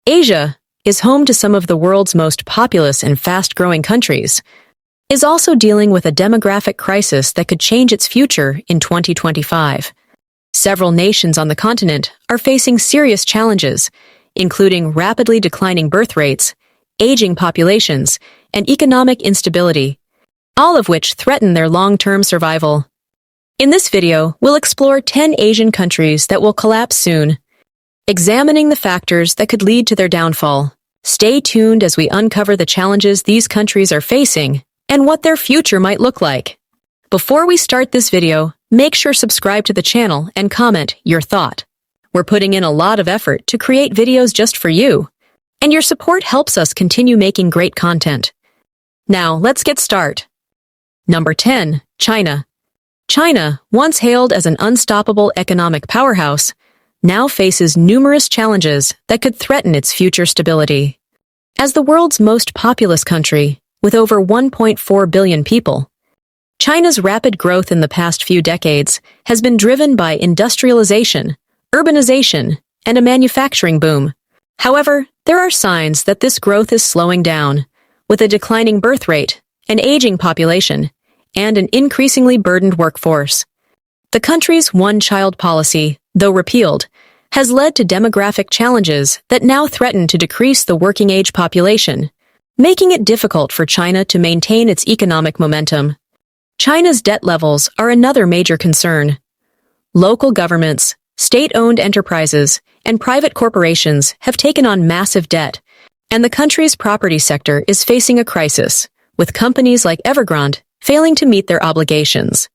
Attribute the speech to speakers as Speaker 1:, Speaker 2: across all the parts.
Speaker 1: Asia is home to some of the world's most populous and fast-growing countries, is also dealing with a demographic crisis that could change its future in 2025. Several nations on the continent are facing serious challenges, including rapidly declining birth rates, aging populations, and economic instability, all of which threaten their long-term survival. In this video, we'll explore 10 Asian countries that will collapse soon, examining the factors that could lead to their downfall. Stay tuned as we uncover the challenges these countries are facing and what their future might look like. Before we start this video, make sure to subscribe to the channel and comment your thought. We're putting in a lot of effort to create videos just for you, and your support helps us continue making great content. Now, let's get started. Number 10. China. China, once hailed as an unstoppable economic powerhouse, now faces numerous challenges that could threaten its future stability. As the world's most populous country, with over 1.4 billion people, China's rapid growth in the past few decades has been driven by industrialization, urbanization, and a manufacturing boom. However, there are signs that this growth is slowing down, with a declining birth rate, an aging population, and an increasingly burdened workforce. The country's one-child policy, though repealed, has led to demographic challenges that now threaten to decrease the working-age population, making it difficult for China to maintain its economic momentum. China's debt levels are another major concern. Local governments, state-owned enterprises, and private corporations have taken on massive debt, and the country's property sector is facing a crisis, with companies like Evergrande failing to meet their obligations.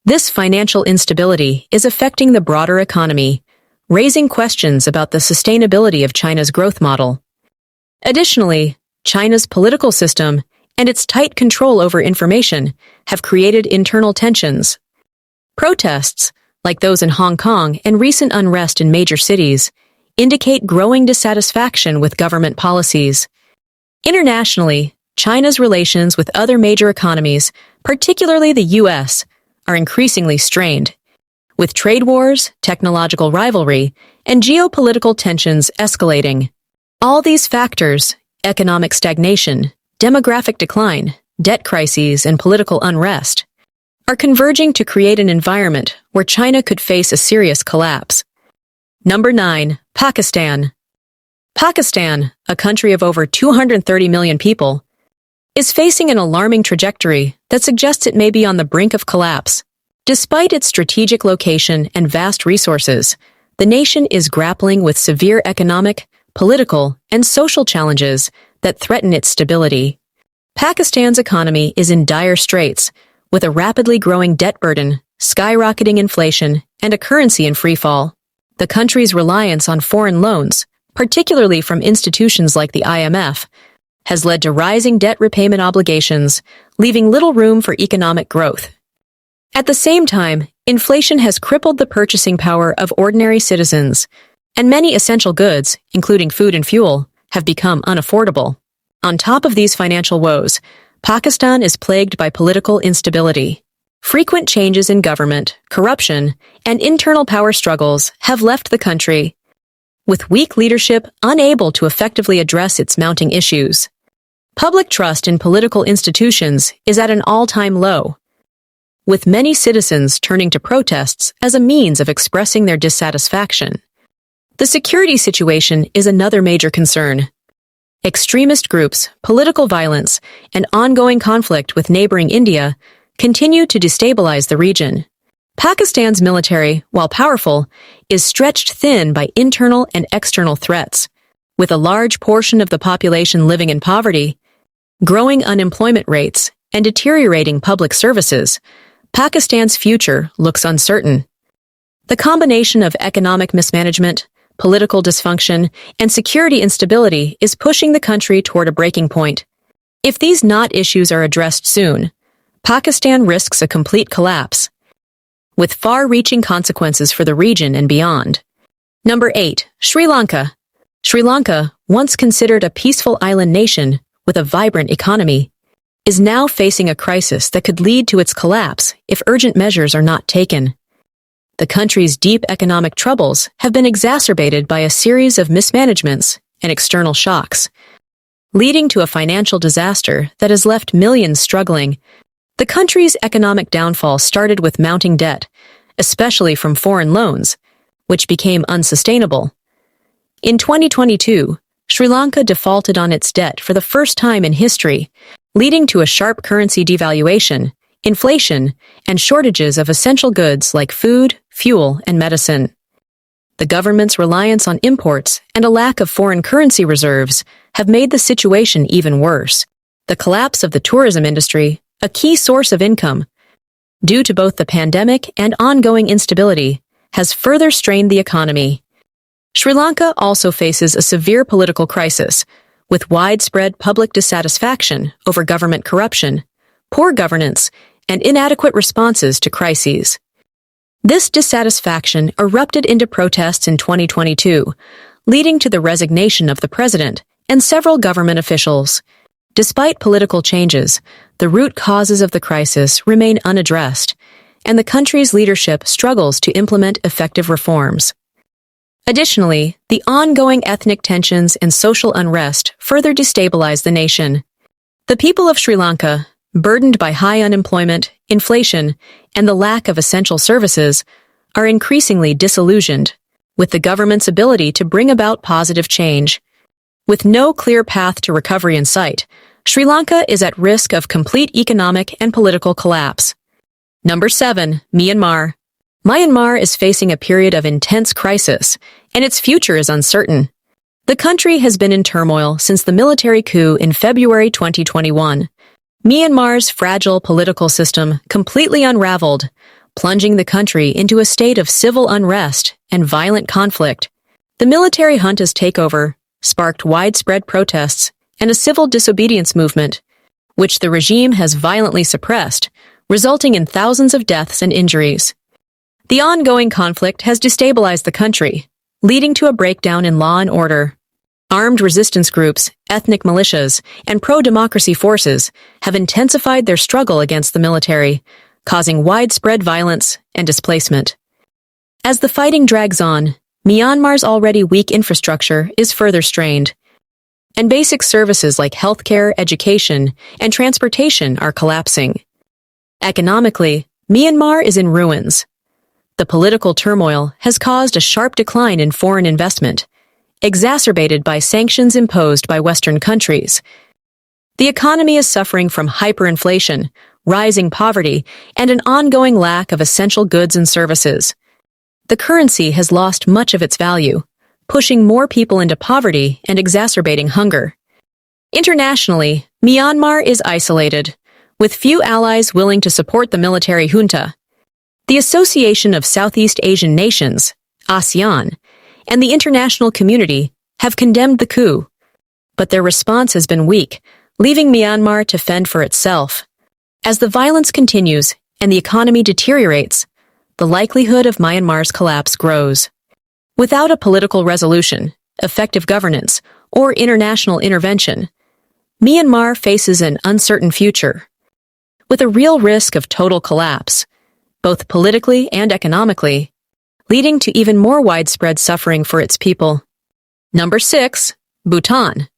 Speaker 1: This financial instability is affecting the broader economy, raising questions about the sustainability of China's growth model. Additionally, China's political system and its tight control over information have created internal tensions. Protests, like those in Hong Kong and recent unrest in major cities, indicate growing dissatisfaction with government policies. Internationally, China's relations with other major economies, particularly the U.S., are increasingly strained, with trade wars, technological rivalry, and geopolitical tensions escalating. All these factors, economic stagnation, demographic decline, debt crises, and political unrest, are converging to create an environment where China could face a serious collapse. Number 9. Pakistan. Pakistan, a country of over 230 million people, is facing an alarming trajectory that suggests it may be on the brink of collapse. Despite its strategic location and vast resources, the nation is grappling with severe economic, political, and social challenges that threaten its stability. Pakistan's economy is in dire straits, with a rapidly growing debt burden, skyrocketing inflation, and a currency in freefall. The country's reliance on foreign loans, particularly from institutions like the IMF, has led to rising debt repayment obligations, leaving little room for economic growth. At the same time, inflation has crippled the purchasing power of ordinary citizens, and many essential goods, including food and fuel, have become unaffordable. On top of these financial woes, Pakistan is plagued by political instability. Frequent changes in government, corruption, and internal power struggles have left the country, with weak leadership unable to effectively address its mounting issues. Public trust in political institutions is at an all-time low, with many citizens turning to protests as a means of expressing their dissatisfaction. The security situation is another major concern. Extremist groups, political violence, and ongoing conflict with neighboring India continue to destabilize the region. Pakistan's military, while powerful, is stretched thin by internal and external threats. With a large portion of the population living in poverty, growing unemployment rates, and deteriorating public services, Pakistan's future looks uncertain. The combination of economic mismanagement, political dysfunction, and security instability is pushing the country toward a breaking point. If these issues are addressed soon, Pakistan risks a complete collapse, with far-reaching consequences for the region and beyond. Number 8. Sri Lanka. Sri Lanka, once considered a peaceful island nation with a vibrant economy, is now facing a crisis that could lead to its collapse if urgent measures are not taken. The country's deep economic troubles have been exacerbated by a series of mismanagements, and external shocks, leading to a financial disaster that has left millions struggling. The country's economic downfall started with mounting debt, especially from foreign loans, which became unsustainable. In 2022, Sri Lanka defaulted on its debt for the first time in history, leading to a sharp currency devaluation, inflation, and shortages of essential goods like food, fuel, and medicine. The government's reliance on imports and a lack of foreign currency reserves have made the situation even worse. The collapse of the tourism industry, a key source of income, due to both the pandemic and ongoing instability, has further strained the economy. Sri Lanka also faces a severe political crisis, with widespread public dissatisfaction over government corruption, poor governance, and inadequate responses to crises. This dissatisfaction erupted into protests in 2022, leading to the resignation of the president and several government officials. Despite political changes, the root causes of the crisis remain unaddressed, and the country's leadership struggles to implement effective reforms. Additionally, the ongoing ethnic tensions and social unrest further destabilize the nation. The people of Sri Lanka, burdened by high unemployment, inflation, and the lack of essential services, are increasingly disillusioned with the government's ability to bring about positive change. With no clear path to recovery in sight, Sri Lanka is at risk of complete economic and political collapse. Number 7. Myanmar. Myanmar is facing a period of intense crisis, and its future is uncertain. The country has been in turmoil since the military coup in February 2021. Myanmar's fragile political system completely unraveled, plunging the country into a state of civil unrest and violent conflict. The military junta's takeover sparked widespread protests and a civil disobedience movement, which the regime has violently suppressed, resulting in thousands of deaths and injuries. The ongoing conflict has destabilized the country, leading to a breakdown in law and order. Armed resistance groups, ethnic militias, and pro-democracy forces have intensified their struggle against the military, causing widespread violence and displacement. As the fighting drags on, Myanmar's already weak infrastructure is further strained, and basic services like healthcare, education, and transportation are collapsing. Economically, Myanmar is in ruins. The political turmoil has caused a sharp decline in foreign investment, exacerbated by sanctions imposed by Western countries. The economy is suffering from hyperinflation, rising poverty, and an ongoing lack of essential goods and services. The currency has lost much of its value, pushing more people into poverty and exacerbating hunger. Internationally, Myanmar is isolated, with few allies willing to support the military junta. The Association of Southeast Asian Nations, ASEAN, and the international community have condemned the coup, but their response has been weak, leaving Myanmar to fend for itself. As the violence continues and the economy deteriorates, the likelihood of Myanmar's collapse grows. Without a political resolution, effective governance, or international intervention, Myanmar faces an uncertain future, with a real risk of total collapse, both politically and economically, leading to even more widespread suffering for its people. Number 6. Bhutan.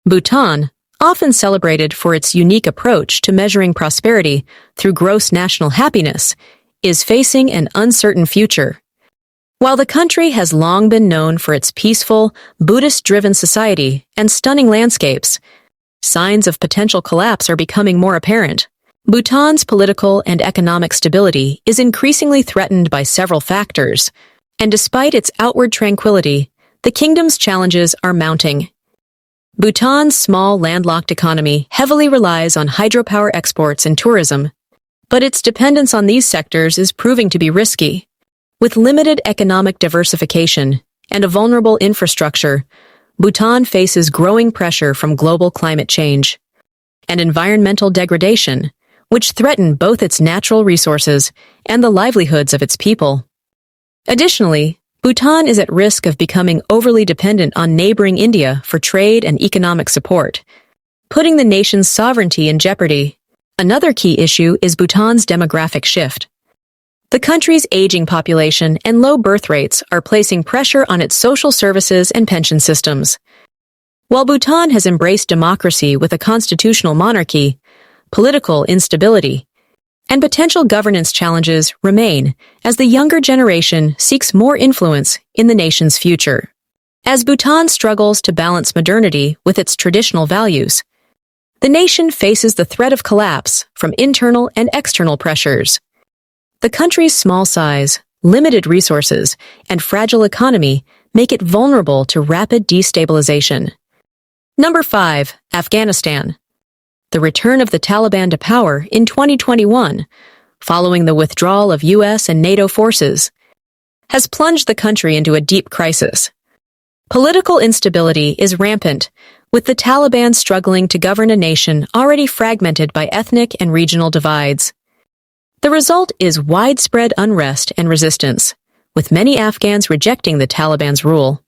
Speaker 1: Bhutan, often celebrated for its unique approach to measuring prosperity through gross national happiness, is facing an uncertain future. While the country has long been known for its peaceful, Buddhist-driven society and stunning landscapes, signs of potential collapse are becoming more apparent. Bhutan's political and economic stability is increasingly threatened by several factors, and despite its outward tranquility, the kingdom's challenges are mounting. Bhutan's small landlocked economy heavily relies on hydropower exports and tourism, but its dependence on these sectors is proving to be risky. With limited economic diversification and a vulnerable infrastructure, Bhutan faces growing pressure from global climate change and environmental degradation, which threaten both its natural resources and the livelihoods of its people. Additionally, Bhutan is at risk of becoming overly dependent on neighboring India for trade and economic support, putting the nation's sovereignty in jeopardy. Another key issue is Bhutan's demographic shift. The country's aging population and low birth rates are placing pressure on its social services and pension systems. While Bhutan has embraced democracy with a constitutional monarchy, political instability and potential governance challenges remain as the younger generation seeks more influence in the nation's future. As Bhutan struggles to balance modernity with its traditional values, the nation faces the threat of collapse from internal and external pressures. The country's small size, limited resources, and fragile economy make it vulnerable to rapid destabilization. Number 5. Afghanistan. The return of the Taliban to power in 2021, following the withdrawal of U.S. and NATO forces, has plunged the country into a deep crisis. Political instability is rampant, with the Taliban struggling to govern a nation already fragmented by ethnic and regional divides. The result is widespread unrest and resistance, with many Afghans rejecting the Taliban's rule.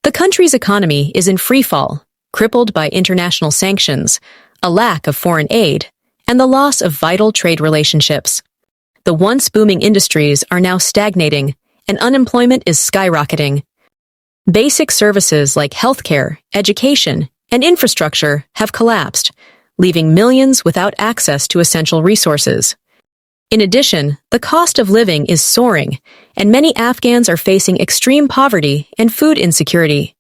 Speaker 1: The country's economy is in freefall, crippled by international sanctions, a lack of foreign aid, and the loss of vital trade relationships. The once booming industries are now stagnating, and unemployment is skyrocketing. Basic services like healthcare, education, and infrastructure have collapsed, leaving millions without access to essential resources. In addition, the cost of living is soaring, and many Afghans are facing extreme poverty and food insecurity.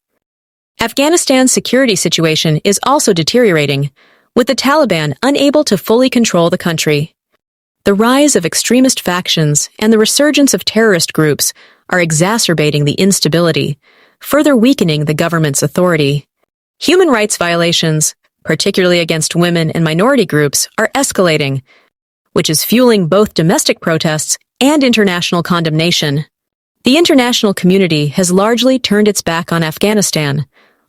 Speaker 1: Afghanistan's security situation is also deteriorating, with the Taliban unable to fully control the country. The rise of extremist factions and the resurgence of terrorist groups are exacerbating the instability, further weakening the government's authority. Human rights violations, particularly against women and minority groups, are escalating, which is fueling both domestic protests and international condemnation. The international community has largely turned its back on Afghanistan,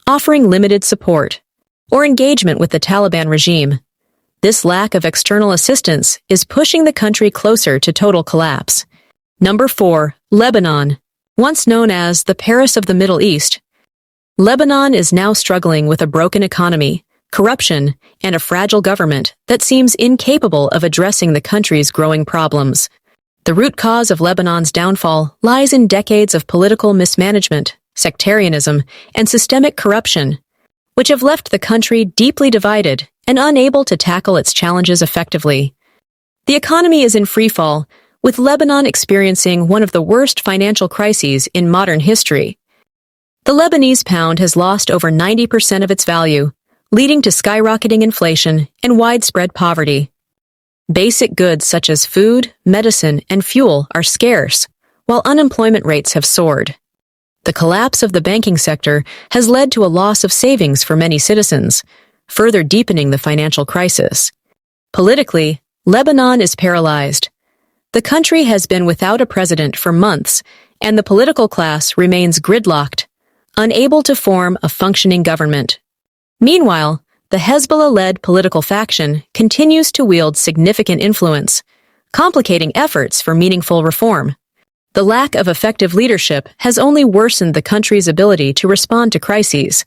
Speaker 1: offering limited support or engagement with the Taliban regime. This lack of external assistance is pushing the country closer to total collapse. Number 4. Lebanon. Once known as the Paris of the Middle East, Lebanon is now struggling with a broken economy, corruption, and a fragile government that seems incapable of addressing the country's growing problems. The root cause of Lebanon's downfall lies in decades of political mismanagement, sectarianism, and systemic corruption, which have left the country deeply divided and unable to tackle its challenges effectively. The economy is in freefall, with Lebanon experiencing one of the worst financial crises in modern history. The Lebanese pound has lost over 90% of its value, leading to skyrocketing inflation and widespread poverty. Basic goods such as food, medicine, and fuel are scarce, while unemployment rates have soared. The collapse of the banking sector has led to a loss of savings for many citizens, further deepening the financial crisis. Politically, Lebanon is paralyzed. The country has been without a president for months, and the political class remains gridlocked, unable to form a functioning government. Meanwhile, the Hezbollah-led political faction continues to wield significant influence, complicating efforts for meaningful reform. The lack of effective leadership has only worsened the country's ability to respond to crises,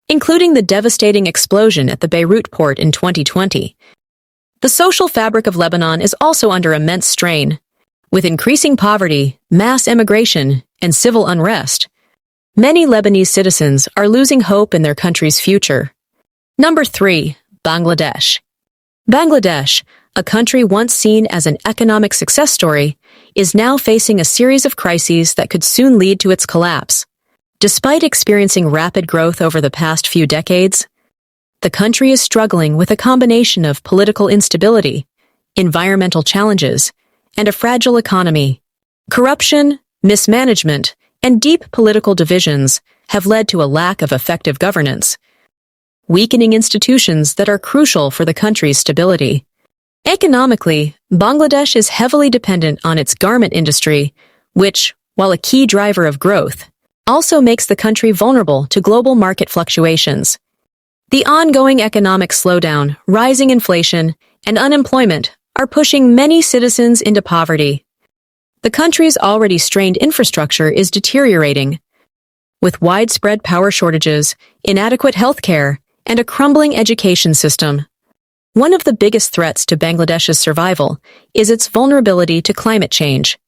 Speaker 1: including the devastating explosion at the Beirut port in 2020. The social fabric of Lebanon is also under immense strain. With increasing poverty, mass emigration, and civil unrest, many Lebanese citizens are losing hope in their country's future. Number 3. Bangladesh. Bangladesh, a country once seen as an economic success story, is now facing a series of crises that could soon lead to its collapse. Despite experiencing rapid growth over the past few decades, the country is struggling with a combination of political instability, environmental challenges, and a fragile economy. Corruption, mismanagement, and deep political divisions have led to a lack of effective governance, weakening institutions that are crucial for the country's stability. Economically, Bangladesh is heavily dependent on its garment industry, which, while a key driver of growth, also makes the country vulnerable to global market fluctuations. The ongoing economic slowdown, rising inflation, and unemployment are pushing many citizens into poverty. The country's already strained infrastructure is deteriorating, with widespread power shortages, inadequate healthcare, and a crumbling education system. One of the biggest threats to Bangladesh's survival is its vulnerability to climate change.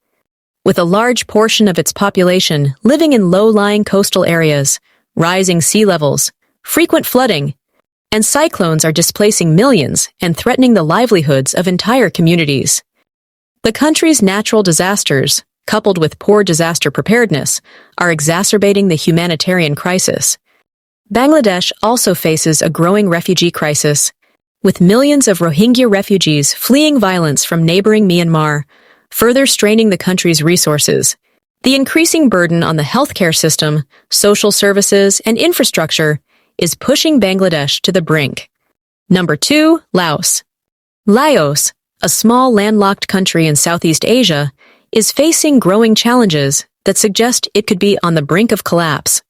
Speaker 1: With a large portion of its population living in low-lying coastal areas, rising sea levels, frequent flooding, and cyclones are displacing millions and threatening the livelihoods of entire communities. The country's natural disasters, coupled with poor disaster preparedness, are exacerbating the humanitarian crisis. Bangladesh also faces a growing refugee crisis, with millions of Rohingya refugees fleeing violence from neighboring Myanmar, further straining the country's resources. The increasing burden on the healthcare system, social services, and infrastructure is pushing Bangladesh to the brink. Number 2, Laos. Laos, a small landlocked country in Southeast Asia, is facing growing challenges that suggest it could be on the brink of collapse.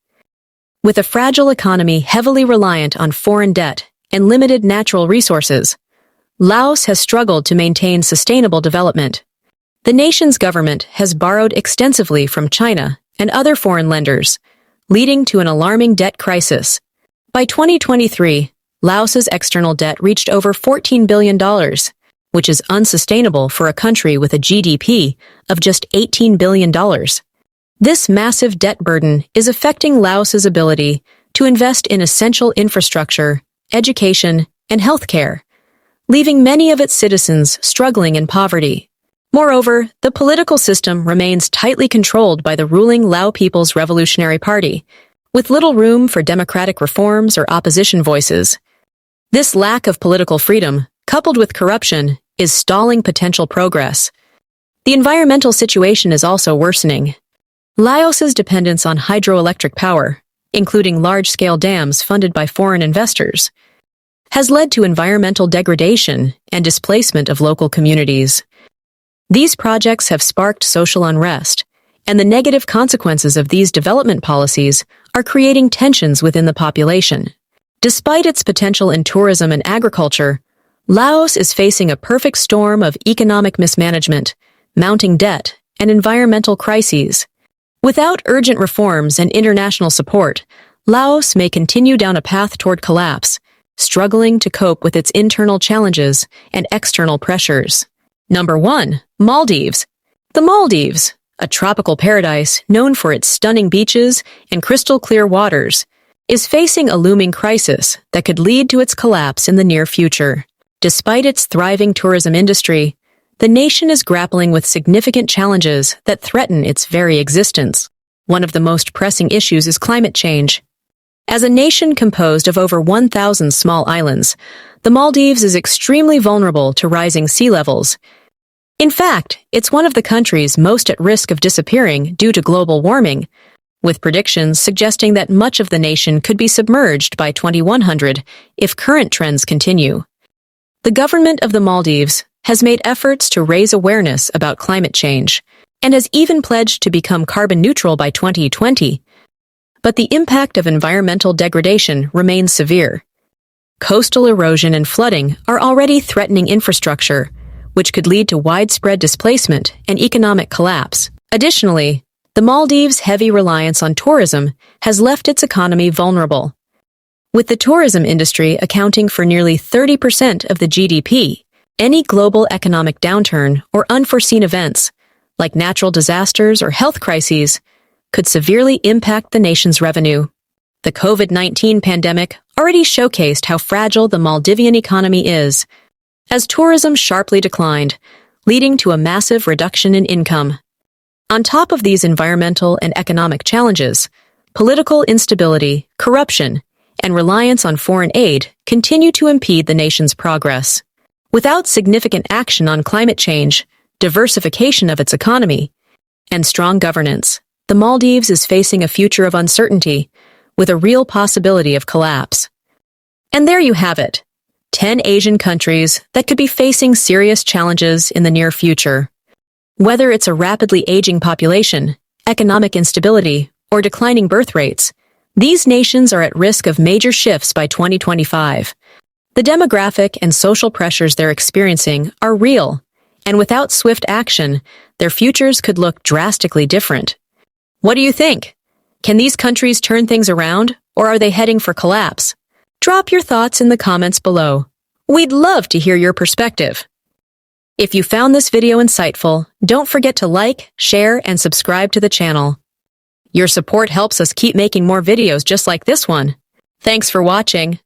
Speaker 1: With a fragile economy heavily reliant on foreign debt and limited natural resources, Laos has struggled to maintain sustainable development. The nation's government has borrowed extensively from China and other foreign lenders, leading to an alarming debt crisis. By 2023, Laos's external debt reached over $14 billion, which is unsustainable for a country with a GDP of just $18 billion. This massive debt burden is affecting Laos's ability to invest in essential infrastructure, education, and healthcare, leaving many of its citizens struggling in poverty. Moreover, the political system remains tightly controlled by the ruling Lao People's Revolutionary Party, with little room for democratic reforms or opposition voices. This lack of political freedom, coupled with corruption, is stalling potential progress. The environmental situation is also worsening. Laos's dependence on hydroelectric power, including large-scale dams funded by foreign investors, has led to environmental degradation and displacement of local communities. These projects have sparked social unrest, and the negative consequences of these development policies are creating tensions within the population. Despite its potential in tourism and agriculture, Laos is facing a perfect storm of economic mismanagement, mounting debt, and environmental crises. Without urgent reforms and international support, Laos may continue down a path toward collapse, struggling to cope with its internal challenges and external pressures. Number 1, Maldives. The Maldives, a tropical paradise known for its stunning beaches and crystal-clear waters, is facing a looming crisis that could lead to its collapse in the near future. Despite its thriving tourism industry, the nation is grappling with significant challenges that threaten its very existence. One of the most pressing issues is climate change. As a nation composed of over 1,000 small islands, the Maldives is extremely vulnerable to rising sea levels. In fact, it's one of the countries most at risk of disappearing due to global warming, with predictions suggesting that much of the nation could be submerged by 2100 if current trends continue. The government of the Maldives has made efforts to raise awareness about climate change and has even pledged to become carbon neutral by 2020. But the impact of environmental degradation remains severe. Coastal erosion and flooding are already threatening infrastructure, which could lead to widespread displacement and economic collapse. Additionally, the Maldives' heavy reliance on tourism has left its economy vulnerable. With the tourism industry accounting for nearly 30% of the GDP, any global economic downturn or unforeseen events, like natural disasters or health crises, could severely impact the nation's revenue. The COVID-19 pandemic already showcased how fragile the Maldivian economy is, as tourism sharply declined, leading to a massive reduction in income. On top of these environmental and economic challenges, political instability, corruption, and reliance on foreign aid continue to impede the nation's progress. Without significant action on climate change, diversification of its economy, and strong governance, the Maldives is facing a future of uncertainty, with a real possibility of collapse. And there you have it, 10 Asian countries that could be facing serious challenges in the near future. Whether it's a rapidly aging population, economic instability, or declining birth rates, these nations are at risk of major shifts by 2025. The demographic and social pressures they're experiencing are real, and without swift action, their futures could look drastically different. What do you think? Can these countries turn things around, or are they heading for collapse? Drop your thoughts in the comments below. We'd love to hear your perspective. If you found this video insightful, don't forget to like, share, and subscribe to the channel. Your support helps us keep making more videos just like this one. Thanks for watching.